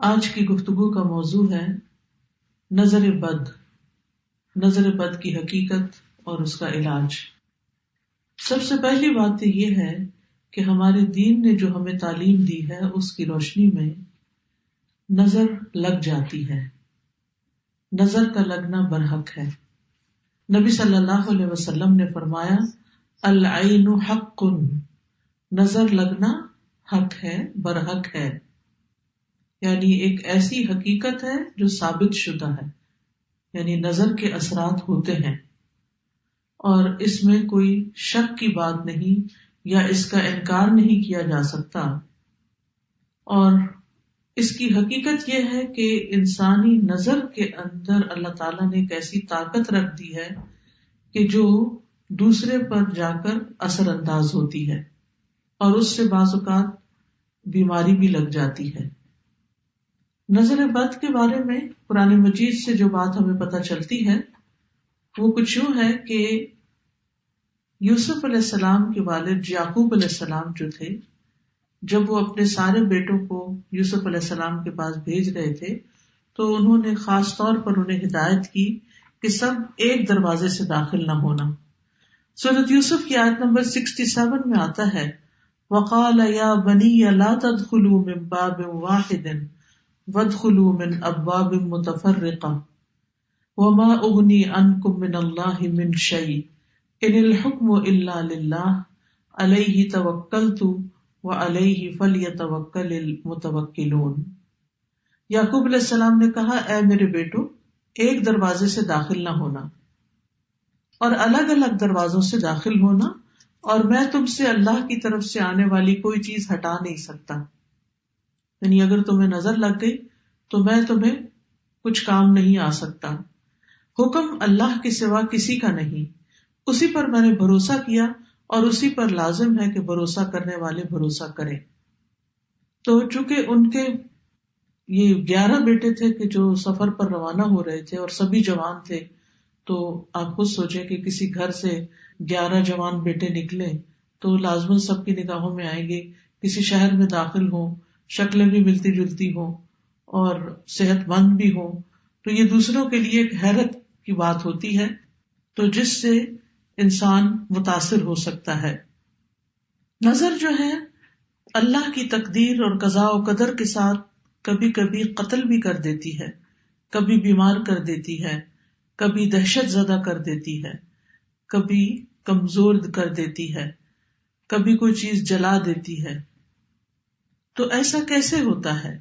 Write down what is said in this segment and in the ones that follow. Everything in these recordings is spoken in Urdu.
آج کی گفتگو کا موضوع ہے نظر بد، نظر بد کی حقیقت اور اس کا علاج۔ سب سے پہلی بات تو یہ ہے کہ ہمارے دین نے جو ہمیں تعلیم دی ہے اس کی روشنی میں نظر لگ جاتی ہے، نظر کا لگنا برحق ہے۔ نبی صلی اللہ علیہ وسلم نے فرمایا العین حق، نظر لگنا حق ہے، برحق ہے، یعنی ایک ایسی حقیقت ہے جو ثابت شدہ ہے، یعنی نظر کے اثرات ہوتے ہیں اور اس میں کوئی شک کی بات نہیں یا اس کا انکار نہیں کیا جا سکتا۔ اور اس کی حقیقت یہ ہے کہ انسانی نظر کے اندر اللہ تعالیٰ نے ایک ایسی طاقت رکھ دی ہے کہ جو دوسرے پر جا کر اثر انداز ہوتی ہے اور اس سے بعض اوقات بیماری بھی لگ جاتی ہے۔ نظر بد کے بارے میں قرآن مجید سے جو بات ہمیں پتہ چلتی ہے وہ کچھ یوں ہے کہ یوسف علیہ السلام کے والد یعقوب علیہ السلام جو تھے، جب وہ اپنے سارے بیٹوں کو یوسف علیہ السلام کے پاس بھیج رہے تھے تو انہوں نے خاص طور پر انہیں ہدایت کی کہ سب ایک دروازے سے داخل نہ ہونا۔ سورۃ یوسف کی آیت نمبر 67 میں آتا ہے وَقَالَ يَا بَنِيَّ لَا تَدْخُلُوا مِن بَابٍ وَاحِدٍ وَادْخُلُوا مِنْ أَبْوَابٍ مُتَفَرِّقَةٍ وَمَا أُغْنِي عَنْكُمْ مِنَ اللَّهِ مِنْ شَيْءٍ إِنِ الْحُكْمُ إِلَّا لِلَّهِ عَلَيْهِ تَوَكَّلْتُ وَعَلَيْهِ فَلْيَتَوَكَّلِ الْمُتَوَكِّلُونَ۔ یعقوب علیہ السلام نے کہا اے میرے بیٹو، ایک دروازے سے داخل نہ ہونا اور الگ الگ دروازوں سے داخل ہونا، اور میں تم سے اللہ کی طرف سے آنے والی کوئی چیز ہٹا نہیں سکتا، یعنی اگر تمہیں نظر لگ گئی تو میں تمہیں کچھ کام نہیں آ سکتا۔ حکم اللہ کے سوا کسی کا نہیں، اسی پر میں نے بھروسہ کیا اور اسی پر لازم ہے کہ بھروسہ کرنے والے بھروسہ کریں۔ تو چونکہ ان کے یہ 11 بیٹے تھے کہ جو سفر پر روانہ ہو رہے تھے اور سبھی جوان تھے، تو آپ خود سوچیں کہ کسی گھر سے 11 جوان بیٹے نکلے تو لازماً سب کی نگاہوں میں آئیں گے، کسی شہر میں داخل ہوں، شکلیں بھی ملتی جلتی ہوں اور صحت مند بھی ہوں، تو یہ دوسروں کے لیے ایک حیرت کی بات ہوتی ہے، تو جس سے انسان متاثر ہو سکتا ہے۔ نظر جو ہے اللہ کی تقدیر اور قضاء و قدر کے ساتھ کبھی کبھی قتل بھی کر دیتی ہے، کبھی بیمار کر دیتی ہے، کبھی دہشت زدہ کر دیتی ہے، کبھی کمزور کر دیتی ہے، کبھی کوئی چیز جلا دیتی ہے۔ تو ایسا کیسے ہوتا ہے؟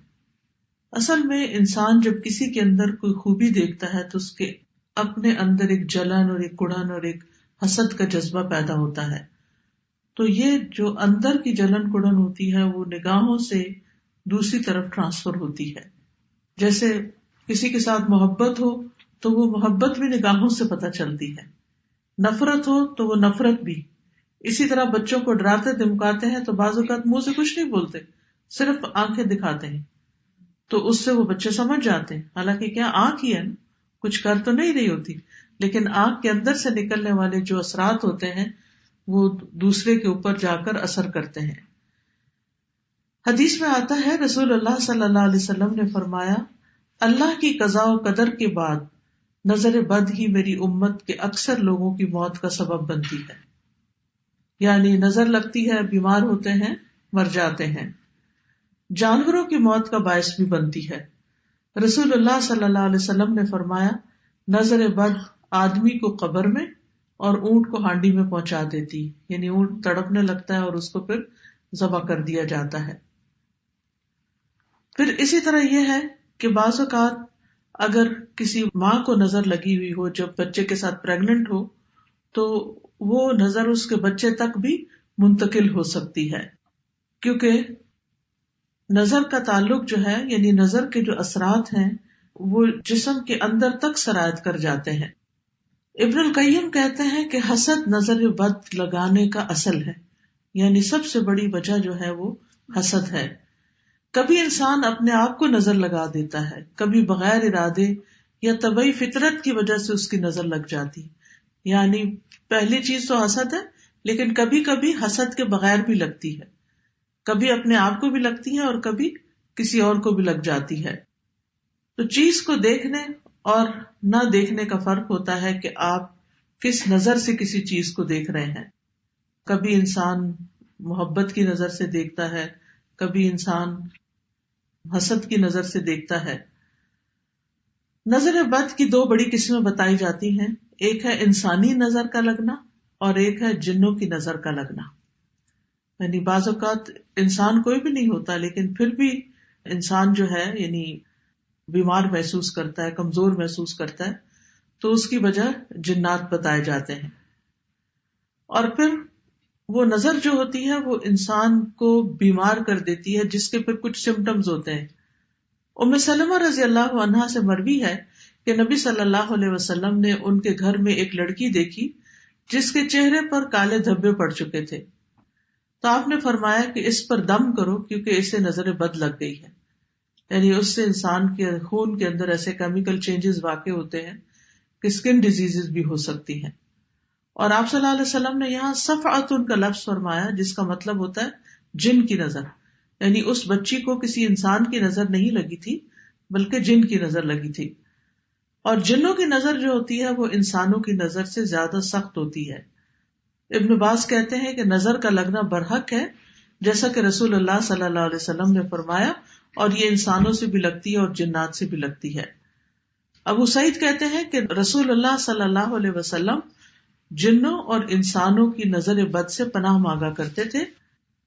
اصل میں انسان جب کسی کے اندر کوئی خوبی دیکھتا ہے تو اس کے اپنے اندر ایک جلن اور ایک کڑن اور ایک حسد کا جذبہ پیدا ہوتا ہے، تو یہ جو اندر کی جلن کڑن ہوتی ہے وہ نگاہوں سے دوسری طرف ٹرانسفر ہوتی ہے۔ جیسے کسی کے ساتھ محبت ہو تو وہ محبت بھی نگاہوں سے پتہ چلتی ہے، نفرت ہو تو وہ نفرت بھی۔ اسی طرح بچوں کو ڈراتے دھمکاتے ہیں تو بعض اوقات منہ سے کچھ نہیں بولتے، صرف آنکھیں دکھاتے ہیں، تو اس سے وہ بچے سمجھ جاتے ہیں، حالانکہ کیا آنکھ ہی ہے نا، کچھ کر تو نہیں رہی ہوتی، لیکن آنکھ کے اندر سے نکلنے والے جو اثرات ہوتے ہیں وہ دوسرے کے اوپر جا کر اثر کرتے ہیں۔ حدیث میں آتا ہے رسول اللہ صلی اللہ علیہ وسلم نے فرمایا اللہ کی قضاء و قدر کے بعد نظر بد ہی میری امت کے اکثر لوگوں کی موت کا سبب بنتی ہے، یعنی نظر لگتی ہے، بیمار ہوتے ہیں، مر جاتے ہیں، جانوروں کی موت کا باعث بھی بنتی ہے۔ رسول اللہ صلی اللہ علیہ وسلم نے فرمایا نظر بد آدمی کو قبر میں اور اونٹ کو ہانڈی میں پہنچا دیتی، یعنی اونٹ تڑپنے لگتا ہے اور اس کو پھر ذبح کر دیا جاتا ہے۔ پھر اسی طرح یہ ہے کہ بعض اوقات اگر کسی ماں کو نظر لگی ہوئی ہو جب بچے کے ساتھ پریگننٹ ہو تو وہ نظر اس کے بچے تک بھی منتقل ہو سکتی ہے، کیونکہ نظر کا تعلق جو ہے، یعنی نظر کے جو اثرات ہیں وہ جسم کے اندر تک سرایت کر جاتے ہیں۔ ابن القیم کہتے ہیں کہ حسد نظر بد لگانے کا اصل ہے، یعنی سب سے بڑی وجہ جو ہے وہ حسد ہے۔ کبھی انسان اپنے آپ کو نظر لگا دیتا ہے، کبھی بغیر ارادے یا طبعی فطرت کی وجہ سے اس کی نظر لگ جاتی، یعنی پہلی چیز تو حسد ہے، لیکن کبھی کبھی حسد کے بغیر بھی لگتی ہے، کبھی اپنے آپ کو بھی لگتی ہے اور کبھی کسی اور کو بھی لگ جاتی ہے. تو چیز کو دیکھنے اور نہ دیکھنے کا فرق ہوتا ہے کہ آپ کس نظر سے کسی چیز کو دیکھ رہے ہیں. کبھی انسان محبت کی نظر سے دیکھتا ہے، کبھی انسان حسد کی نظر سے دیکھتا ہے. نظر بد کی دو بڑی قسمیں بتائی جاتی ہیں، ایک ہے انسانی نظر کا لگنا اور ایک ہے جنوں کی نظر کا لگنا. یعنی بعض اوقات انسان کوئی بھی نہیں ہوتا لیکن پھر بھی انسان جو ہے یعنی بیمار محسوس کرتا ہے، کمزور محسوس کرتا ہے، تو اس کی وجہ جنات بتائے جاتے ہیں. اور پھر وہ نظر جو ہوتی ہے وہ انسان کو بیمار کر دیتی ہے، جس کے پھر کچھ سمٹمز ہوتے ہیں. ام سلمہ رضی اللہ عنہا سے مروی ہے کہ نبی صلی اللہ علیہ وسلم نے ان کے گھر میں ایک لڑکی دیکھی جس کے چہرے پر کالے دھبے پڑ چکے تھے. تو آپ نے فرمایا کہ اس پر دم کرو کیونکہ اسے نظر بد لگ گئی ہے. یعنی اس سے انسان کے خون کے اندر ایسے کیمیکل چینجز واقع ہوتے ہیں کہ اسکن ڈیزیز بھی ہو سکتی ہیں. اور آپ صلی اللہ علیہ وسلم نے یہاں صفعۃ کا لفظ فرمایا جس کا مطلب ہوتا ہے جن کی نظر. یعنی اس بچی کو کسی انسان کی نظر نہیں لگی تھی بلکہ جن کی نظر لگی تھی. اور جنوں کی نظر جو ہوتی ہے وہ انسانوں کی نظر سے زیادہ سخت ہوتی ہے. ابن باز کہتے ہیں کہ نظر کا لگنا برحق ہے جیسا کہ رسول اللہ صلی اللہ علیہ وسلم نے فرمایا، اور یہ انسانوں سے بھی لگتی ہے اور جنات سے بھی لگتی ہے. ابو سعید کہتے ہیں کہ رسول اللہ صلی اللہ علیہ وسلم جنوں اور انسانوں کی نظر بد سے پناہ مانگا کرتے تھے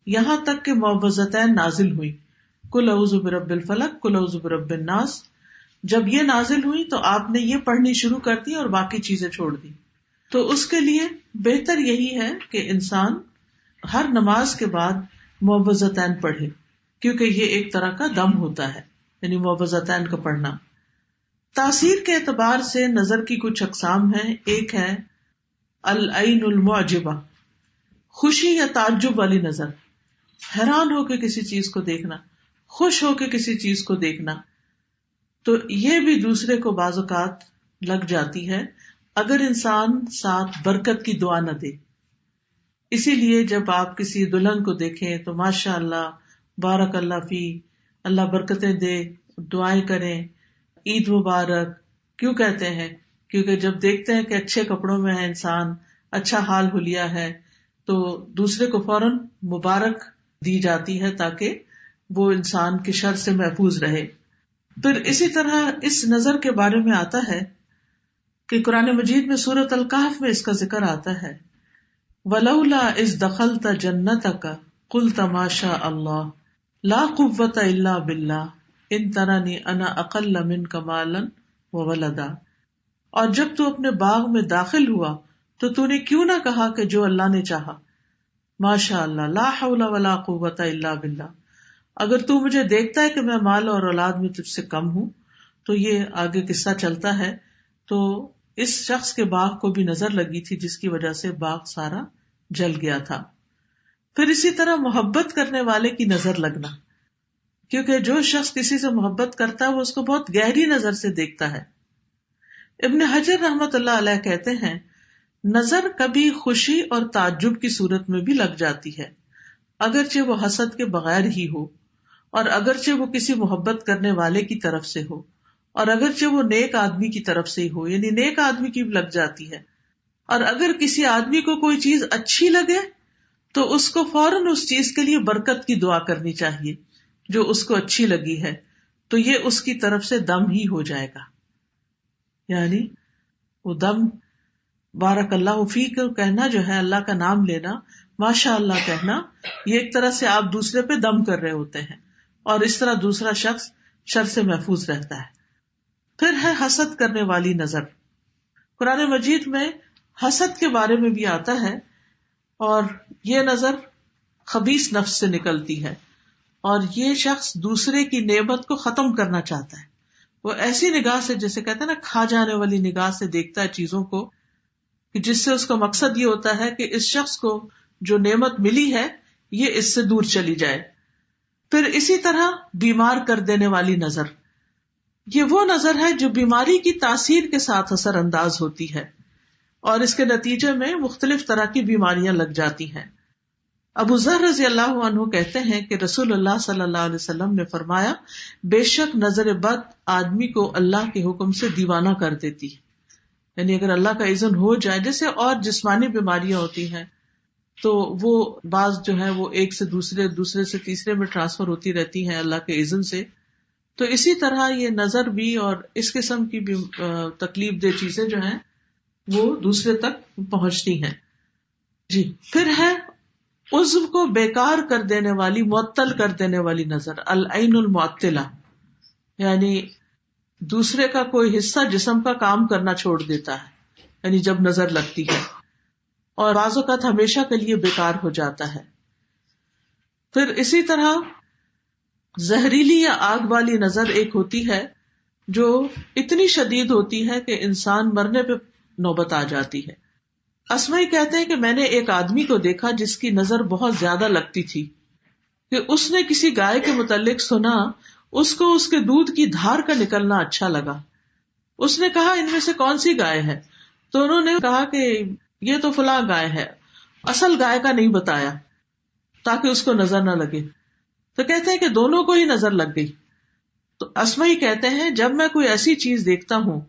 یہاں تک کہ معوذتین نازل ہوئی، قل اعوذ برب الفلق قل اعوذ برب الناس. جب یہ نازل ہوئی تو آپ نے یہ پڑھنی شروع کر دی اور باقی چیزیں چھوڑ دی. تو اس کے لیے بہتر یہی ہے کہ انسان ہر نماز کے بعد معوذتین پڑھے، کیونکہ یہ ایک طرح کا دم ہوتا ہے، یعنی معوذتین کا پڑھنا. تاثیر کے اعتبار سے نظر کی کچھ اقسام ہیں. ایک ہے العین المعجبہ، خوشی یا تعجب والی نظر، حیران ہو کے کسی چیز کو دیکھنا، خوش ہو کے کسی چیز کو دیکھنا. تو یہ بھی دوسرے کو بعض اوقات لگ جاتی ہے اگر انسان ساتھ برکت کی دعا نہ دے. اسی لیے جب آپ کسی دلہن کو دیکھیں تو ماشاء اللہ بارک اللہ فی، اللہ برکتیں دے، دعائیں کریں، عید مبارک کیوں کہتے ہیں؟ کیونکہ جب دیکھتے ہیں کہ اچھے کپڑوں میں ہے انسان، اچھا حال حلیہ ہے، تو دوسرے کو فوراً مبارک دی جاتی ہے تاکہ وہ انسان کے شر سے محفوظ رہے. پھر اسی طرح اس نظر کے بارے میں آتا ہے کہ قرآن مجید میں سورۃ الکہف میں اس کا ذکر آتا ہے، وَلَوْلَا إِذْ دَخَلْتَ جَنَّتَكَ قُلْتَ مَا شَاءَ اللَّهُ لَا قُوَّةَ إِلَّا بِاللَّهِ إِن تَرَنِي أَنَا أَقَلَّ مِنْكَ مَالًا وَوَلَدًا. اور جب تو اپنے باغ میں داخل ہوا تو نے کیوں نہ کہا کہ جو اللہ نے چاہا، ماشاء اللہ لا حول ولا قوت الا باللہ. اگر تو مجھے دیکھتا ہے کہ میں مال اور اولاد میں تجھ سے کم ہوں. تو یہ آگے قصہ چلتا ہے. تو اس شخص کے باغ کو بھی نظر لگی تھی جس کی وجہ سے باغ سارا جل گیا تھا. پھر اسی طرح محبت کرنے والے کی نظر لگنا، کیونکہ جو شخص کسی سے محبت کرتا ہے وہ اس کو بہت گہری نظر سے دیکھتا ہے. ابن حجر رحمت اللہ علیہ کہتے ہیں نظر کبھی خوشی اور تعجب کی صورت میں بھی لگ جاتی ہے، اگرچہ وہ حسد کے بغیر ہی ہو، اور اگرچہ وہ کسی محبت کرنے والے کی طرف سے ہو، اور اگرچہ وہ نیک آدمی کی طرف سے ہی ہو، یعنی نیک آدمی کی بھی لگ جاتی ہے. اور اگر کسی آدمی کو کوئی چیز اچھی لگے تو اس کو فوراً اس چیز کے لیے برکت کی دعا کرنی چاہیے جو اس کو اچھی لگی ہے، تو یہ اس کی طرف سے دم ہی ہو جائے گا. یعنی وہ دم بارک اللہ فیک کہنا جو ہے، اللہ کا نام لینا، ماشاء اللہ کہنا، یہ ایک طرح سے آپ دوسرے پہ دم کر رہے ہوتے ہیں، اور اس طرح دوسرا شخص شر سے محفوظ رہتا ہے. پھر ہے حسد کرنے والی نظر. قرآن مجید میں حسد کے بارے میں بھی آتا ہے، اور یہ نظر خبیث نفس سے نکلتی ہے، اور یہ شخص دوسرے کی نعمت کو ختم کرنا چاہتا ہے. وہ ایسی نگاہ سے، جیسے کہتے ہیں نا کھا جانے والی نگاہ سے دیکھتا ہے چیزوں کو، کہ جس سے اس کا مقصد یہ ہوتا ہے کہ اس شخص کو جو نعمت ملی ہے یہ اس سے دور چلی جائے. پھر اسی طرح بیمار کر دینے والی نظر، یہ وہ نظر ہے جو بیماری کی تاثیر کے ساتھ اثر انداز ہوتی ہے، اور اس کے نتیجے میں مختلف طرح کی بیماریاں لگ جاتی ہیں. ابو ذر رضی اللہ عنہ کہتے ہیں کہ رسول اللہ صلی اللہ علیہ وسلم نے فرمایا، بے شک نظر بد آدمی کو اللہ کے حکم سے دیوانہ کر دیتی ہے. یعنی اگر اللہ کا اذن ہو جائے، جیسے اور جسمانی بیماریاں ہوتی ہیں تو وہ بعض جو ہے وہ ایک سے دوسرے سے تیسرے میں ٹرانسفر ہوتی رہتی ہیں اللہ کے اذن سے، تو اسی طرح یہ نظر بھی اور اس قسم کی بھی تکلیف دہ چیزیں جو ہیں وہ دوسرے تک پہنچتی ہیں. جی، پھر ہے عضو کو بیکار کر دینے والی، معطل کر دینے والی نظر، العین المعطلہ، یعنی دوسرے کا کوئی حصہ جسم کا کام کرنا چھوڑ دیتا ہے، یعنی جب نظر لگتی ہے اور بعض اوقات ہمیشہ کے لیے بیکار ہو جاتا ہے. پھر اسی طرح زہریلی یا آگ والی نظر ایک ہوتی ہے جو اتنی شدید ہوتی ہے کہ انسان مرنے پہ نوبت آ جاتی ہے. اسمعی کہتے ہیں کہ میں نے ایک آدمی کو دیکھا جس کی نظر بہت زیادہ لگتی تھی کہ اس نے کسی گائے کے متعلق سنا، اس کو اس کے دودھ کی دھار کا نکلنا اچھا لگا. اس نے کہا ان میں سے کون سی گائے ہے؟ تو انہوں نے کہا کہ یہ تو فلاں گائے ہے. اصل گائے کا نہیں بتایا تاکہ اس کو نظر نہ لگے. تو کہتے ہیں کہ دونوں کو ہی نظر لگ گئی. تو اسمعی کہتے ہیں جب میں کوئی ایسی چیز دیکھتا ہوں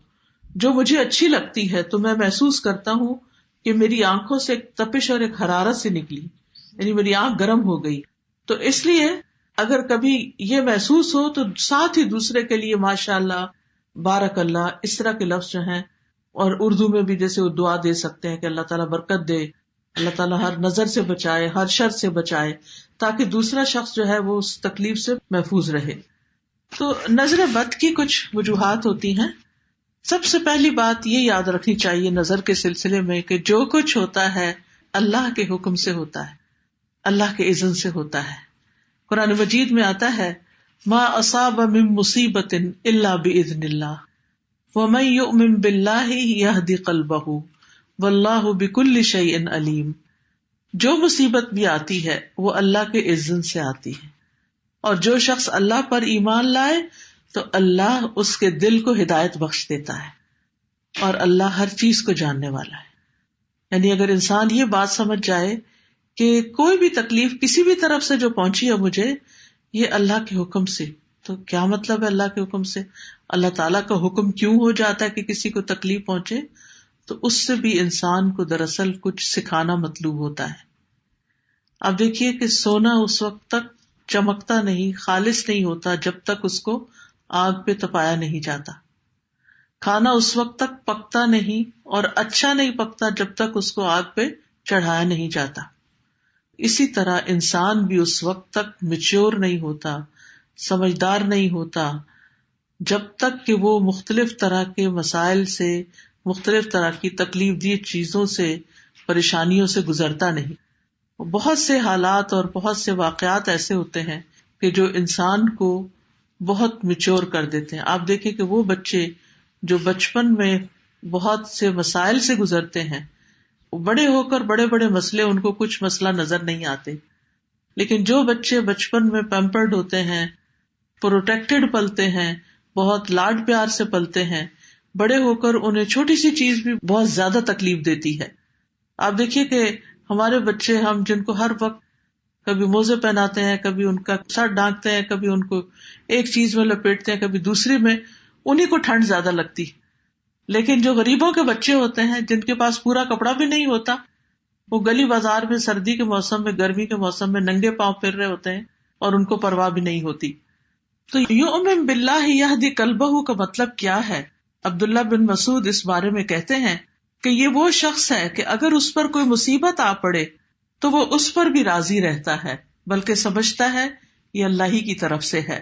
جو مجھے اچھی لگتی ہے تو میں محسوس کرتا ہوں کہ میری آنکھوں سے ایک تپش اور ایک حرارت سے نکلی، یعنی میری آنکھ گرم ہو گئی. تو اس لیے اگر کبھی یہ محسوس ہو تو ساتھ ہی دوسرے کے لیے ماشاء اللہ، بارک اللہ، اس طرح کے لفظ جو ہیں، اور اردو میں بھی جیسے وہ دعا دے سکتے ہیں کہ اللہ تعالیٰ برکت دے، اللہ تعالیٰ ہر نظر سے بچائے، ہر شر سے بچائے، تاکہ دوسرا شخص جو ہے وہ اس تکلیف سے محفوظ رہے. تو نظر بد کی کچھ وجوہات ہوتی ہیں. سب سے پہلی بات یہ یاد رکھنی چاہیے نظر کے سلسلے میں کہ جو کچھ ہوتا ہے اللہ کے حکم سے ہوتا ہے، اللہ کے اذن سے ہوتا ہے. قرآن مجید میں آتا ہے ما اصاب من مصیبت الا باذن اللہ ومن یؤمن باللہ یہد قلبہ واللہ بکل شیء علیم. جو مصیبت بھی آتی ہے وہ اللہ کے اذن سے آتی ہے، اور جو شخص اللہ پر ایمان لائے تو اللہ اس کے دل کو ہدایت بخش دیتا ہے، اور اللہ ہر چیز کو جاننے والا ہے. یعنی اگر انسان یہ بات سمجھ جائے کہ کوئی بھی تکلیف کسی بھی طرف سے جو پہنچی ہے مجھے، یہ اللہ کے حکم سے، تو کیا مطلب ہے اللہ کے حکم سے؟ اللہ تعالیٰ کا حکم کیوں ہو جاتا ہے کہ کسی کو تکلیف پہنچے؟ تو اس سے بھی انسان کو دراصل کچھ سکھانا مطلوب ہوتا ہے. اب دیکھیے کہ سونا اس وقت تک چمکتا نہیں، خالص نہیں ہوتا جب تک اس کو آگ پہ تپایا نہیں جاتا. کھانا اس وقت تک پکتا نہیں اور اچھا نہیں پکتا جب تک اس کو آگ پہ چڑھایا نہیں جاتا. اسی طرح انسان بھی اس وقت تک میچور نہیں ہوتا، سمجھدار نہیں ہوتا جب تک کہ وہ مختلف طرح کے مسائل سے، مختلف طرح کی تکلیف دی چیزوں سے، پریشانیوں سے گزرتا نہیں. بہت سے حالات اور بہت سے واقعات ایسے ہوتے ہیں کہ جو انسان کو بہت میچور کر دیتے ہیں. آپ دیکھیں کہ وہ بچے جو بچپن میں بہت سے مسائل سے گزرتے ہیں، بڑے ہو کر بڑے بڑے مسئلے ان کو کچھ مسئلہ نظر نہیں آتے، لیکن جو بچے بچپن میں پیمپرڈ ہوتے ہیں، پروٹیکٹڈ پلتے ہیں، بہت لاڈ پیار سے پلتے ہیں، بڑے ہو کر انہیں چھوٹی سی چیز بھی بہت زیادہ تکلیف دیتی ہے. آپ دیکھیے کہ ہمارے بچے، ہم جن کو ہر وقت کبھی موزے پہناتے ہیں، کبھی ان کا سر ڈھانکتے ہیں، کبھی ان کو ایک چیز میں لپیٹتے ہیں، کبھی دوسری میں، انہیں کو ٹھنڈ زیادہ لگتی. لیکن جو غریبوں کے بچے ہوتے ہیں جن کے پاس پورا کپڑا بھی نہیں ہوتا، وہ گلی بازار میں سردی کے موسم میں، گرمی کے موسم میں ننگے پاؤں پھر رہے ہوتے ہیں اور ان کو پرواہ بھی نہیں ہوتی. تو یؤمن باللہ یہدی قلبہ کا مطلب کیا ہے؟ عبداللہ بن مسعود اس بارے میں کہتے ہیں کہ یہ وہ شخص ہے کہ اگر اس پر کوئی مصیبت آ پڑے تو وہ اس پر بھی راضی رہتا ہے، بلکہ سمجھتا ہے یہ اللہ ہی کی طرف سے ہے.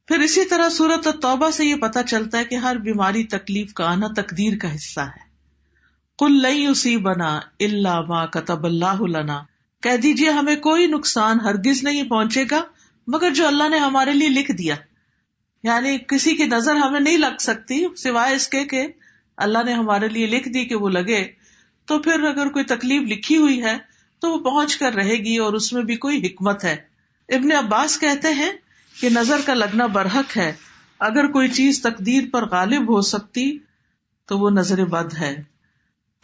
پھر اسی طرح سورۃ التوبہ سے یہ پتہ چلتا ہے کہ ہر بیماری، تکلیف کا آنا تقدیر کا حصہ ہے. قل لن یصیبنا الا ما کتب اللہ لنا، کہہ دیجئے ہمیں کوئی نقصان ہرگز نہیں پہنچے گا مگر جو اللہ نے ہمارے لیے لکھ دیا. یعنی کسی کی نظر ہمیں نہیں لگ سکتی سوائے اس کے کہ اللہ نے ہمارے لیے لکھ دی کہ وہ لگے. تو پھر اگر کوئی تکلیف لکھی ہوئی ہے تو وہ پہنچ کر رہے گی، اور اس میں بھی کوئی حکمت ہے. ابن عباس کہتے ہیں کہ نظر کا لگنا برحق ہے، اگر کوئی چیز تقدیر پر غالب ہو سکتی تو وہ نظر بد ہے.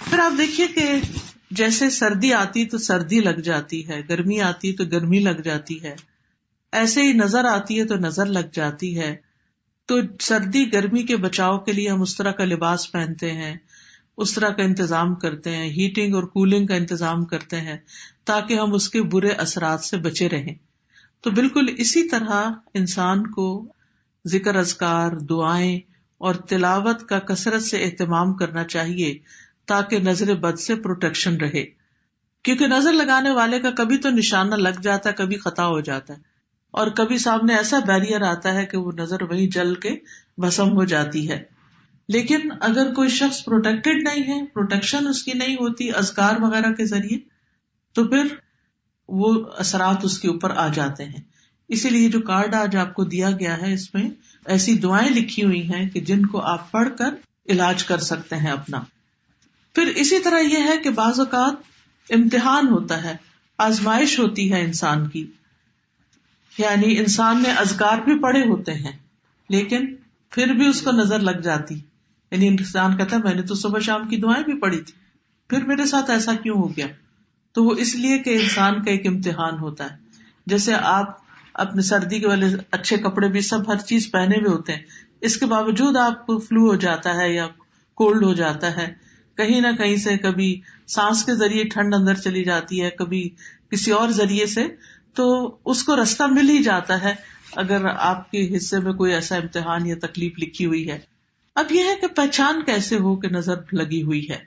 پھر آپ دیکھیے کہ جیسے سردی آتی تو سردی لگ جاتی ہے، گرمی آتی تو گرمی لگ جاتی ہے، ایسے ہی نظر آتی ہے تو نظر لگ جاتی ہے. تو سردی گرمی کے بچاؤ کے لیے ہم اس طرح کا لباس پہنتے ہیں، اس طرح کا انتظام کرتے ہیں، ہیٹنگ اور کولنگ کا انتظام کرتے ہیں تاکہ ہم اس کے برے اثرات سے بچے رہیں. تو بالکل اسی طرح انسان کو ذکر اذکار، دعائیں اور تلاوت کا کثرت سے اہتمام کرنا چاہیے تاکہ نظر بد سے پروٹیکشن رہے، کیونکہ نظر لگانے والے کا کبھی تو نشانہ لگ جاتا ہے، کبھی خطا ہو جاتا ہے، اور کبھی سامنے ایسا بیریئر آتا ہے کہ وہ نظر وہیں جل کے بھسم ہو جاتی ہے. لیکن اگر کوئی شخص پروٹیکٹڈ نہیں ہے، پروٹیکشن اس کی نہیں ہوتی اذکار وغیرہ کے ذریعے، تو پھر وہ اثرات اس کے اوپر آ جاتے ہیں. اسی لیے جو کارڈ آج آپ کو دیا گیا ہے اس میں ایسی دعائیں لکھی ہوئی ہیں کہ جن کو آپ پڑھ کر علاج کر سکتے ہیں اپنا. پھر اسی طرح یہ ہے کہ بعض اوقات امتحان ہوتا ہے، آزمائش ہوتی ہے انسان کی، یعنی انسان نے اذکار بھی پڑھے ہوتے ہیں لیکن پھر بھی اس کو نظر لگ جاتی، یعنی انسان کہتا ہے میں نے تو صبح شام کی دعائیں بھی پڑھی تھی، پھر میرے ساتھ ایسا کیوں ہو گیا؟ تو وہ اس لیے کہ انسان کا ایک امتحان ہوتا ہے. جیسے آپ اپنے سردی کے والے اچھے کپڑے بھی سب ہر چیز پہنے ہوئے ہوتے ہیں، اس کے باوجود آپ کو فلو ہو جاتا ہے یا کولڈ ہو جاتا ہے، کہیں نہ کہیں سے کبھی سانس کے ذریعے ٹھنڈ اندر چلی جاتی ہے، کبھی کسی اور ذریعے سے، تو اس کو رستہ مل ہی جاتا ہے اگر آپ کے حصے میں کوئی ایسا امتحان یا تکلیف لکھی ہوئی ہے. اب یہ ہے کہ پہچان کیسے ہو کہ نظر لگی ہوئی ہے،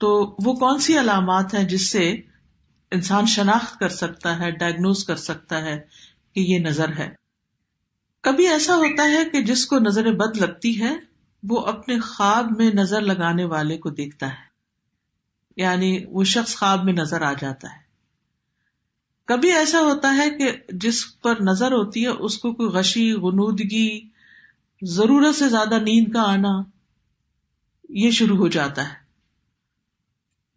تو وہ کون سی علامات ہیں جس سے انسان شناخت کر سکتا ہے، ڈائگنوز کر سکتا ہے کہ یہ نظر ہے. کبھی ایسا ہوتا ہے کہ جس کو نظر بد لگتی ہے وہ اپنے خواب میں نظر لگانے والے کو دیکھتا ہے، یعنی وہ شخص خواب میں نظر آ جاتا ہے. کبھی ایسا ہوتا ہے کہ جس پر نظر ہوتی ہے اس کو کوئی غشی، غنودگی، ضرورت سے زیادہ نیند کا آنا، یہ شروع ہو جاتا ہے.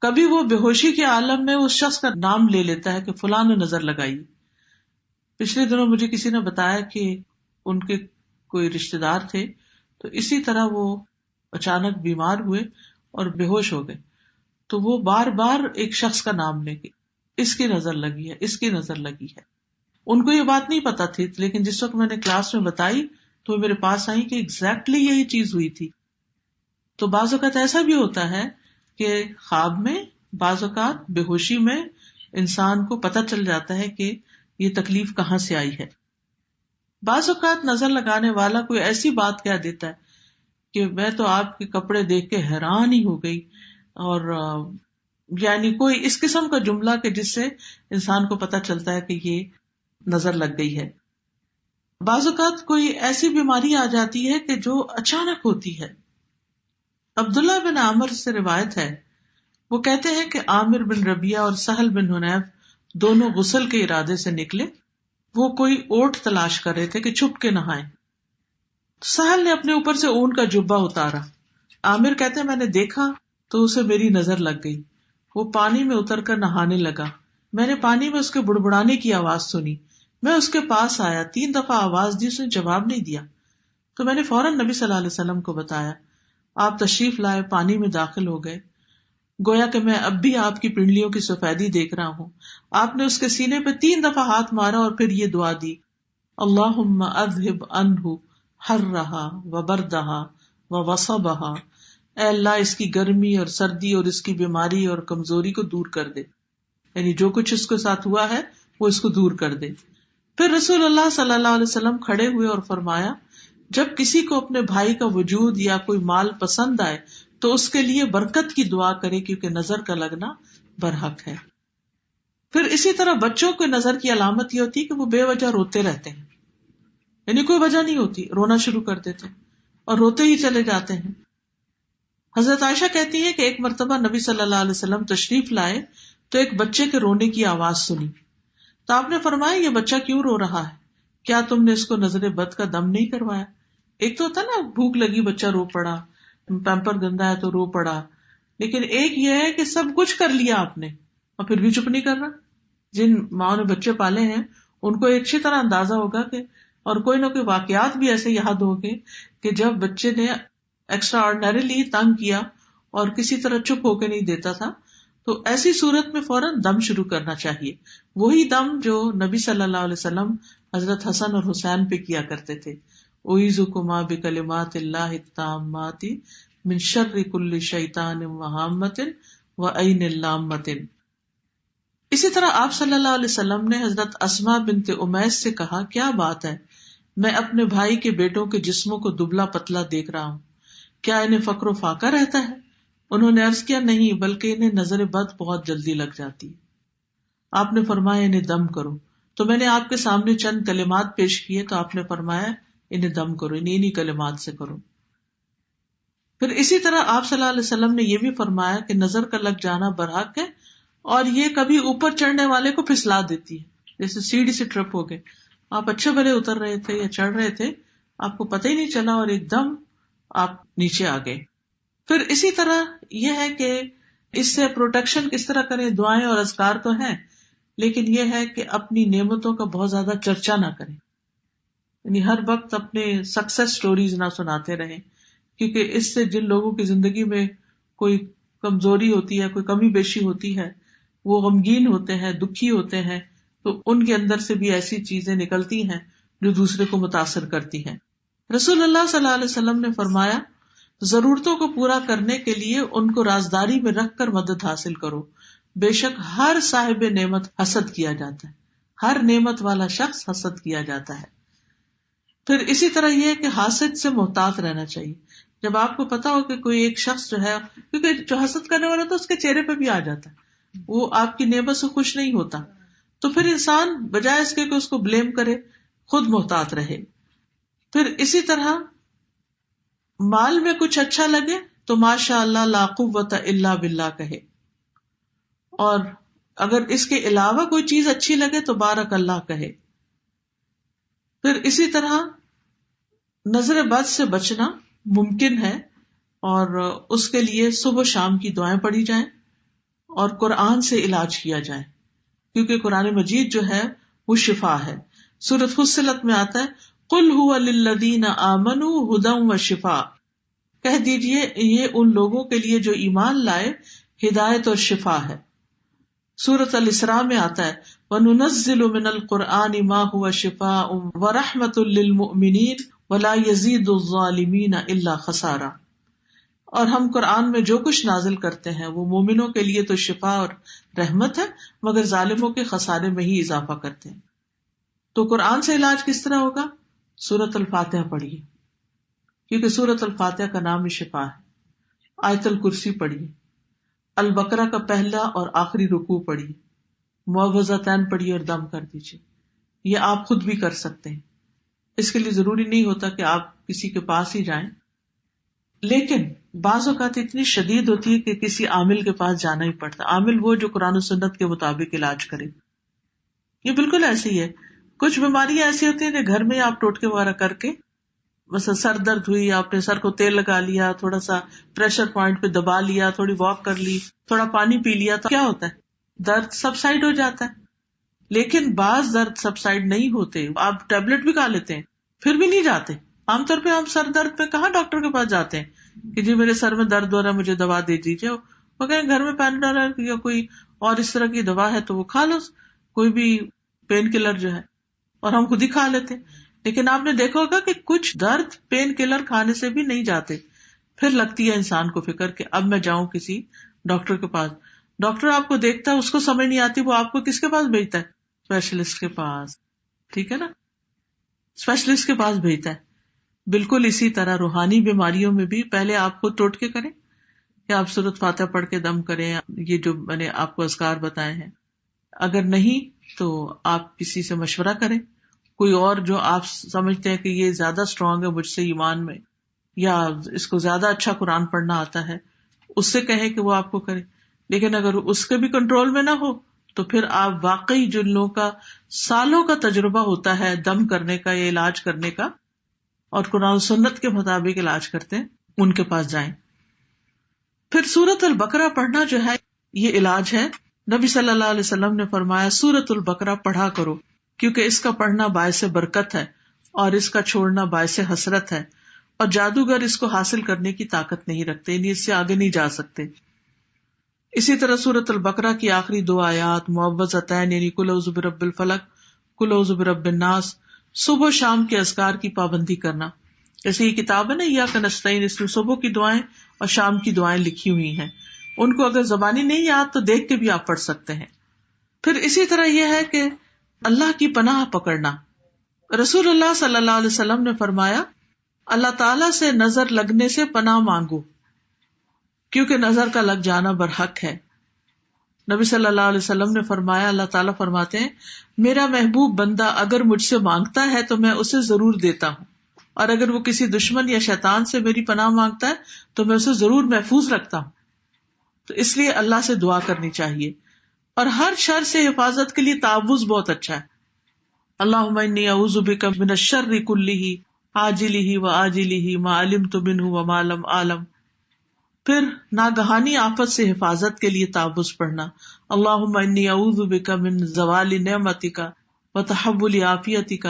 کبھی وہ بے ہوشی کے عالم میں اس شخص کا نام لے لیتا ہے کہ فلاں نے نظر لگائی. پچھلے دنوں مجھے کسی نے بتایا کہ ان کے کوئی رشتے دار تھے تو اسی طرح وہ اچانک بیمار ہوئے اور بے ہوش ہو گئے، تو وہ بار بار ایک شخص کا نام لے کے اس کی نظر لگی ہے، اس کی نظر لگی ہے. ان کو یہ بات نہیں پتا تھی، لیکن جس وقت میں نے کلاس میں بتائی تو میرے پاس آئی کہ ایگزیکٹلی یہی چیز ہوئی تھی. تو بعض اوقات ایسا بھی ہوتا ہے کہ خواب میں، بعض اوقات بے ہوشی میں انسان کو پتہ چل جاتا ہے کہ یہ تکلیف کہاں سے آئی ہے. بعض اوقات نظر لگانے والا کوئی ایسی بات کہہ دیتا ہے کہ میں تو آپ کے کپڑے دیکھ کے حیران ہی ہو گئی، اور یعنی کوئی اس قسم کا جملہ کہ جس سے انسان کو پتہ چلتا ہے کہ یہ نظر لگ گئی ہے. بعض اوقات کوئی ایسی بیماری آ جاتی ہے کہ جو اچانک ہوتی ہے. عبداللہ بن عامر سے روایت ہے، وہ کہتے ہیں کہ عامر بن ربیعہ اور سہل بن حنیف دونوں غسل کے ارادے سے نکلے. وہ کوئی اوٹ تلاش کر رہے تھے کہ چھپ کے نہائیں. سہل نے اپنے اوپر سے اون کا جبہ اتارا. عامر کہتے ہیں میں نے دیکھا تو اسے میری نظر لگ گئی. وہ پانی میں اتر کر نہانے لگا. میں نے پانی میں اس کے بڑبڑانے کی آواز سنی. میں اس کے پاس آیا، 3 دفعہ آواز دی، اس نے جواب نہیں دیا. تو میں نے فوراً نبی صلی اللہ علیہ وسلم کو بتایا. آپ تشریف لائے، پانی میں داخل ہو گئے. گویا کہ میں اب بھی آپ کی پنڈلیوں کی سفیدی دیکھ رہا ہوں. آپ نے اس کے سینے پہ 3 دفعہ ہاتھ مارا اور پھر یہ دعا دی، اللہم اذہب عنہ حرہا وبردہا ووصبہا. اے اللہ اس کی گرمی اور سردی اور اس کی بیماری اور کمزوری کو دور کر دے، یعنی جو کچھ اس کے ساتھ ہوا ہے وہ اس کو دور کر دے. پھر رسول اللہ صلی اللہ علیہ وسلم کھڑے ہوئے اور فرمایا، جب کسی کو اپنے بھائی کا وجود یا کوئی مال پسند آئے تو اس کے لیے برکت کی دعا کرے، کیونکہ نظر کا لگنا برحق ہے. پھر اسی طرح بچوں کو نظر کی علامت یہ ہوتی ہے کہ وہ بے وجہ روتے رہتے ہیں، یعنی کوئی وجہ نہیں ہوتی، رونا شروع کر دیتے ہیں اور روتے ہی چلے جاتے ہیں. حضرت عائشہ کہتی ہے کہ ایک مرتبہ نبی صلی اللہ علیہ وسلم تشریف لائے تو ایک بچے کے رونے کی آواز سنی. تو آپ نے فرمایا، یہ بچہ کیوں رو رہا ہے؟ کیا تم نے اس کو نظر بد کا دم نہیں کروایا؟ ایک تو ہوتا نا بھوک لگی بچہ رو پڑا، پیمپر گندا ہے تو رو پڑا، لیکن ایک یہ ہے کہ سب کچھ کر لیا آپ نے اور پھر بھی چپ نہیں کر رہا. جن ماں نے بچے پالے ہیں ان کو اچھی طرح اندازہ ہوگا کہ، اور کوئی نہ کوئی واقعات بھی ایسے یاد ہوں گے کہ جب بچے نے ایکسٹرا آرڈنریلی تنگ کیا اور کسی طرح چپ ہو کے نہیں دیتا تھا تو ایسی صورت میں فوراً دم شروع کرنا چاہیے، وہی دم جو نبی صلی اللہ علیہ وسلم حضرت حسن اور حسین پہ کیا کرتے تھے، اعوذکما بکلمات اللہ التامات من شر کل شیطان وہامۃ وعین لامۃ۔ اسی طرح آپ صلی اللہ علیہ وسلم نے حضرت اسماء بنت امیس سے کہا، کیا بات ہے، میں اپنے بھائی کے بیٹوں کے جسموں کو دبلا پتلا دیکھ رہا ہوں، کیا انہیں فقر و فاقہ رہتا ہے؟ انہوں نے عرض کیا، نہیں، بلکہ انہیں نظر بد بہت جلدی لگ جاتی ہے۔ آپ نے فرمایا انہیں دم کرو، تو میں نے آپ کے سامنے چند کلمات پیش کیے تو آپ نے فرمایا انہیں دم کرو، انہیں کلمات سے کرو۔ پھر اسی طرح آپ صلی اللہ علیہ وسلم نے یہ بھی فرمایا کہ نظر کا لگ جانا برحق ہے، اور یہ کبھی اوپر چڑھنے والے کو پھسلا دیتی ہے، جیسے سیڑھی سے ٹرپ ہو گئے، آپ اچھے بھلے اتر رہے تھے یا چڑھ رہے تھے، آپ کو پتہ ہی نہیں چلا اور ایک دم آپ نیچے آ گئے۔ پھر اسی طرح یہ ہے کہ اس سے پروٹیکشن کس طرح کریں، دعائیں اور اذکار تو ہیں، لیکن یہ ہے کہ اپنی نعمتوں کا بہت زیادہ چرچا نہ کریں، یعنی ہر وقت اپنے سکسیس سٹوریز نہ سناتے رہیں، کیونکہ اس سے جن لوگوں کی زندگی میں کوئی کمزوری ہوتی ہے، کوئی کمی بیشی ہوتی ہے، وہ غمگین ہوتے ہیں، دکھی ہوتے ہیں، تو ان کے اندر سے بھی ایسی چیزیں نکلتی ہیں جو دوسرے کو متاثر کرتی ہیں۔ رسول اللہ صلی اللہ علیہ وسلم نے فرمایا، ضرورتوں کو پورا کرنے کے لیے ان کو رازداری میں رکھ کر مدد حاصل کرو، بے شک ہر صاحب نعمت حسد کیا جاتا ہے، ہر نعمت والا شخص حسد کیا جاتا ہے۔ پھر اسی طرح یہ ہے کہ حاسد سے محتاط رہنا چاہیے۔ جب آپ کو پتا ہو کہ کوئی ایک شخص جو ہے، کیونکہ جو حسد کرنے والا تو اس کے چہرے پہ بھی آ جاتا ہے، وہ آپ کی نعمت سے خوش نہیں ہوتا، تو پھر انسان بجائے اس کے کہ اس کو بلیم کرے، خود محتاط رہے۔ پھر اسی طرح مال میں کچھ اچھا لگے تو ماشاء اللہ لا قوت الا باللہ کہے، اور اگر اس کے علاوہ کوئی چیز اچھی لگے تو بارک اللہ کہے۔ پھر اسی طرح نظر بد سے بچنا ممکن ہے، اور اس کے لیے صبح و شام کی دعائیں پڑھی جائیں اور قرآن سے علاج کیا جائے، کیونکہ قرآن مجید جو ہے وہ شفا ہے۔ سورۃ فصلت میں آتا ہے، قل هو للذین آمنوا ھدی وشفاء، کہہ دیجئے یہ ان لوگوں کے لیے جو ایمان لائے ہدایت اور شفا ہے۔ سورۃ الاسراء میں آتا ہے، وَنُنَزِّلُ مِنَ الْقُرْآنِ مَا هُوَ شِفَاءٌ وَرَحْمَةٌ لِّلْمُؤْمِنِينَ وَلَا يَزِيدُ الظَّالِمِينَ إِلَّا خَسَارًا، اور ہم قرآن میں جو کچھ نازل کرتے ہیں وہ مومنوں کے لیے تو شفا اور رحمت ہے، مگر ظالموں کے خسارے میں ہی اضافہ کرتے ہیں۔ تو قرآن سے علاج کس طرح ہوگا؟ سورۃ الفاتحہ پڑھیے، کیونکہ سورۃ الفاتحہ کا نام ہی شفا ہے۔ آیت الکرسی پڑھیے، البقرہ کا پہلا اور آخری رکوع پڑھیے، معوذتین پڑھیے اور دم کر دیجیے۔ یہ آپ خود بھی کر سکتے ہیں، اس کے لیے ضروری نہیں ہوتا کہ آپ کسی کے پاس ہی جائیں، لیکن بعض اوقات اتنی شدید ہوتی ہے کہ کسی عامل کے پاس جانا ہی پڑتا۔ عامل وہ جو قرآن و سنت کے مطابق علاج کرے۔ یہ بالکل ایسے ہی ہے، کچھ بیماریاں ایسی ہوتی ہیں کہ گھر میں آپ ٹوٹکے وغیرہ کر کے، مثلا سر درد ہوئی، آپ نے سر کو تیل لگا لیا، تھوڑا سا پریشر پوائنٹ پہ دبا لیا، تھوڑی واک کر لی، تھوڑا پانی پی لیا، تو کیا ہوتا ہے؟ درد سبسائڈ ہو جاتا ہے۔ لیکن بعض درد سبسائڈ نہیں ہوتے، آپ ٹیبلٹ بھی کھا لیتے ہیں پھر بھی نہیں جاتے۔ عام طور پہ ہم سر درد پہ کہاں ڈاکٹر کے پاس جاتے ہیں کہ جی میرے سر میں درد ہو رہا ہے، مجھے دوا دے دیجیے، وہ کہیں گھر میں پیناڈول یا کوئی اور اس طرح کی دوا ہے تو وہ کھا لو، کوئی بھی پین کلر جو ہے، اور ہم خود ہی کھا لیتے۔ لیکن آپ نے دیکھا ہوگا کہ کچھ درد پین کلر کھانے سے بھی نہیں جاتے، پھر لگتی ہے انسان کو فکر کہ اب میں جاؤں کسی ڈاکٹر کے پاس۔ ڈاکٹر آپ کو دیکھتا ہے، اس کو سمجھ نہیں آتی، وہ آپ کو کس کے پاس بھیجتا ہے؟ اسپیشلسٹ کے پاس، ٹھیک ہے نا، اسپیشلسٹ کے پاس بھیجتا ہے۔ بالکل اسی طرح روحانی بیماریوں میں بھی پہلے آپ خود ٹوٹکے کریں کہ آپ سورۃ فاتحہ پڑھ کے دم کریں، یہ جو میں نے آپ کو اذکار بتائے ہیں۔ اگر نہیں تو آپ کسی سے مشورہ کریں، کوئی اور جو آپ سمجھتے ہیں کہ یہ زیادہ اسٹرانگ ہے مجھ سے ایمان میں، یا اس کو زیادہ اچھا قرآن پڑھنا آتا ہے، اس سے کہیں کہ وہ آپ کو کرے۔ لیکن اگر اس کے بھی کنٹرول میں نہ ہو تو پھر آپ واقعی جن لوگوں کا سالوں کا تجربہ ہوتا ہے دم کرنے کا یا علاج کرنے کا، اور قرآن و سنت کے مطابق علاج کرتے ہیں، ان کے پاس جائیں۔ پھر سورۃ البقرہ پڑھنا جو ہے یہ علاج ہے۔ نبی صلی اللہ علیہ وسلم نے فرمایا سورۃ البقرہ پڑھا کرو، کیونکہ اس کا پڑھنا باعث برکت ہے اور اس کا چھوڑنا باعث حسرت ہے، اور جادوگر اس کو حاصل کرنے کی طاقت نہیں رکھتے، یعنی اس سے آگے نہیں جا سکتے۔ اسی طرح سورۃ البقرہ کی آخری 2 آیات معوذتین یعنی قل اعوذ برب الفلق، قل اعوذ برب الناس، صبح و شام کے اذکار کی پابندی کرنا. جیسے یہ کتاب ہے نا ایاک نستعین، اس میں صبح کی دعائیں اور شام کی دعائیں لکھی ہوئی ہیں. ان کو اگر زبانی نہیں یاد تو دیکھ کے بھی آپ پڑھ سکتے ہیں. پھر اسی طرح یہ ہے کہ اللہ کی پناہ پکڑنا. رسول اللہ صلی اللہ علیہ وسلم نے فرمایا اللہ تعالیٰ سے نظر لگنے سے پناہ مانگو، کیونکہ نظر کا لگ جانا برحق ہے. نبی صلی اللہ علیہ وسلم نے فرمایا اللہ تعالیٰ فرماتے ہیں میرا محبوب بندہ اگر مجھ سے مانگتا ہے تو میں اسے ضرور دیتا ہوں، اور اگر وہ کسی دشمن یا شیطان سے میری پناہ مانگتا ہے تو میں اسے ضرور محفوظ رکھتا ہوں. تو اس لیے اللہ سے دعا کرنی چاہیے. اور ہر شر سے حفاظت کے لیے تعوذ بہت اچھا ہے. اللہم انی اعوذ بک من الشر کلہ عاجلہ وآجلہ ما علمت منہ وما لم اعلم. پھر ناگہانی آفت سے حفاظت کے لیے تعوذ پڑھنا. اللہم انی اعوذ بک من زوال نعمتک وتحول عافیتک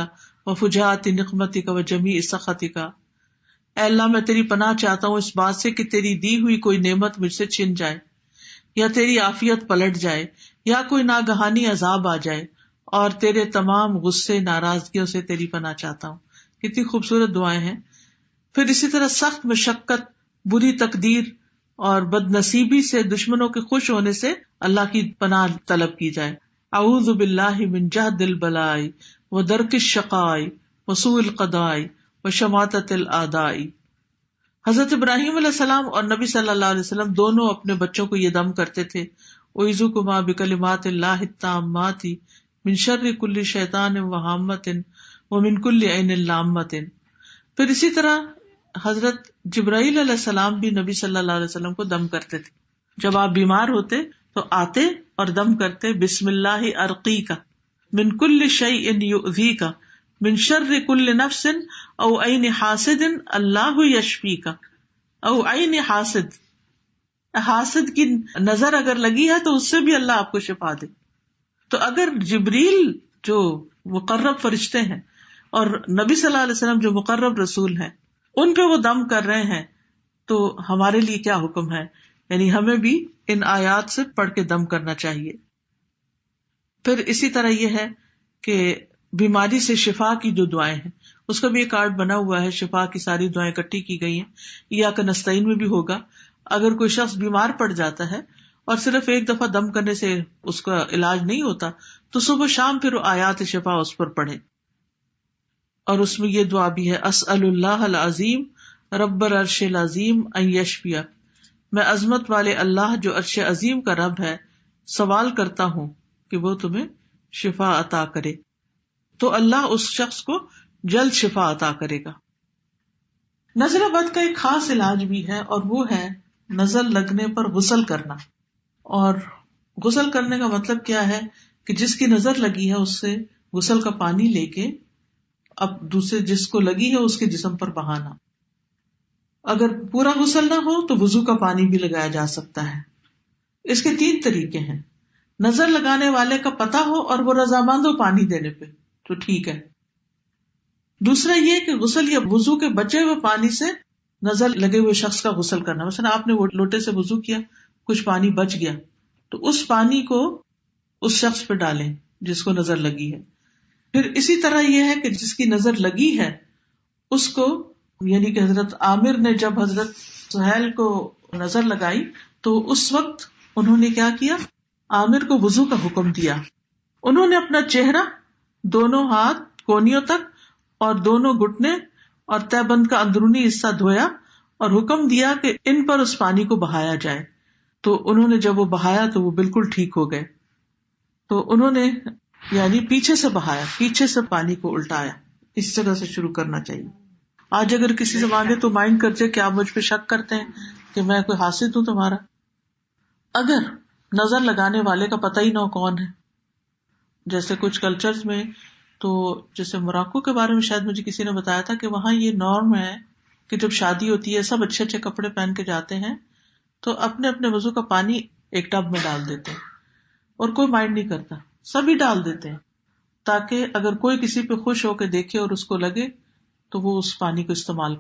وفجاءۃ نقمتک وجمیع سخطک. اے اللہ میں تیری پناہ چاہتا ہوں اس بات سے کہ تیری دی ہوئی کوئی نعمت مجھ سے چھن جائے، یا تیری عافیت پلٹ جائے، یا کوئی ناگہانی عذاب آ جائے، اور تیرے تمام غصے ناراضگیوں سے تیری پناہ چاہتا ہوں. کتنی خوبصورت دعائیں ہیں. پھر اسی طرح سخت مشقت، بری تقدیر اور بد نصیبی سے، دشمنوں کے خوش ہونے سے اللہ کی پناہ طلب کی جائے. اعوذ باللہ من جہد البلاء ودرک الشقاء وسوء القضاء وشماتۃ الاعداء. حضرت ابراہیم علیہ السلام اور نبی صلی اللہ علیہ وسلم دونوں اپنے بچوں کو یہ دم کرتے تھے اعوذکما بکلمات اللہ التامات من شر کل شیطان وہامۃ ومن کل عین لامۃ. پھر اسی طرح حضرت جبرائیل علیہ السلام بھی نبی صلی اللہ علیہ وسلم کو دم کرتے تھے. جب آپ بیمار ہوتے تو آتے اور دم کرتے بسم اللہ ارقیک من کل شیء یؤذیک من شر کل نفس او عین حاسد اللہ یشفیک. او عین حاسد، حاسد کی نظر اگر لگی ہے تو اس سے بھی اللہ آپ کو شفا دے. تو اگر جبریل جو مقرب فرشتے ہیں اور نبی صلی اللہ علیہ وسلم جو مقرب رسول ہیں ان پہ وہ دم کر رہے ہیں تو ہمارے لیے کیا حکم ہے؟ یعنی ہمیں بھی ان آیات سے پڑھ کے دم کرنا چاہیے. پھر اسی طرح یہ ہے کہ بیماری سے شفا کی جو دعائیں ہیں اس کا بھی ایک کارڈ بنا ہوا ہے، شفا کی ساری دعائیں اکٹھی کی گئی ہیں. ایاک نستعین میں بھی ہوگا. اگر کوئی شخص بیمار پڑ جاتا ہے اور صرف ایک دفعہ دم کرنے سے اس کا علاج نہیں ہوتا تو صبح شام پھر آیات شفا اس پر پڑھے. اور اس میں یہ دعا بھی ہے اسأل اللہ العظیم رب العرش العظیم ان یشفی. میں عظمت والے اللہ جو عرش عظیم کا رب ہے سوال کرتا ہوں کہ وہ تمہیں شفا عطا کرے. تو اللہ اس شخص کو جلد شفا عطا کرے گا. نظر بد کا ایک خاص علاج بھی ہے اور وہ ہے نظر لگنے پر غسل کرنا. اور غسل کرنے کا مطلب کیا ہے کہ جس کی نظر لگی ہے اس سے غسل کا پانی لے کے اب دوسرے جس کو لگی ہے اس کے جسم پر بہانا. اگر پورا غسل نہ ہو تو وضو کا پانی بھی لگایا جا سکتا ہے. اس کے 3 طریقے ہیں. نظر لگانے والے کا پتہ ہو اور وہ رضامند ہو پانی دینے پہ تو ٹھیک ہے. دوسرا یہ کہ غسل یا وضو کے بچے ہوئے پانی سے نظر لگے ہوئے شخص کا غسل کرنا. مثلا آپ نے وہ لوٹے سے وضو کیا، کچھ پانی بچ گیا تو اس پانی کو اس شخص پہ ڈالیں جس کو نظر لگی ہے. پھر اسی طرح یہ ہے کہ جس کی نظر لگی ہے اس کو، یعنی کہ حضرت عامر نے جب حضرت سہیل کو نظر لگائی تو اس وقت انہوں نے کیا کیا، عامر کو وضو کا حکم دیا. انہوں نے اپنا چہرہ، دونوں ہاتھ کونیوں تک اور دونوں گھٹنے اور تہ بند کا اندرونی حصہ دھویا اور حکم دیا کہ ان پر اس پانی کو بہایا جائے. تو انہوں نے جب وہ بہایا تو وہ بالکل ٹھیک ہو گئے. تو انہوں نے یعنی پیچھے سے بہایا، پیچھے سے پانی کو الٹایا. اس جگہ سے شروع کرنا چاہیے. آج اگر کسی سے مانگے تو مائنڈ کرتے کہ آپ مجھ پہ شک کرتے ہیں کہ میں کوئی حاسد ہوں تمہارا. اگر نظر لگانے والے کا پتہ ہی نہ ہو کون ہے، جیسے کچھ کلچرز میں، تو جیسے موراکو کے بارے میں شاید مجھے کسی نے بتایا تھا کہ وہاں یہ نارم ہے کہ جب شادی ہوتی ہے سب اچھے اچھے کپڑے پہن کے جاتے ہیں تو اپنے اپنے وضو کا پانی ایک ٹب میں ڈال دیتے ہیں اور کوئی مائنڈ نہیں کرتا، سبھی ڈال دیتے ہیں تاکہ اگر کوئی کسی پہ خوش ہو کے دیکھے اور اس کو لگے تو وہ اس پانی کو استعمال کر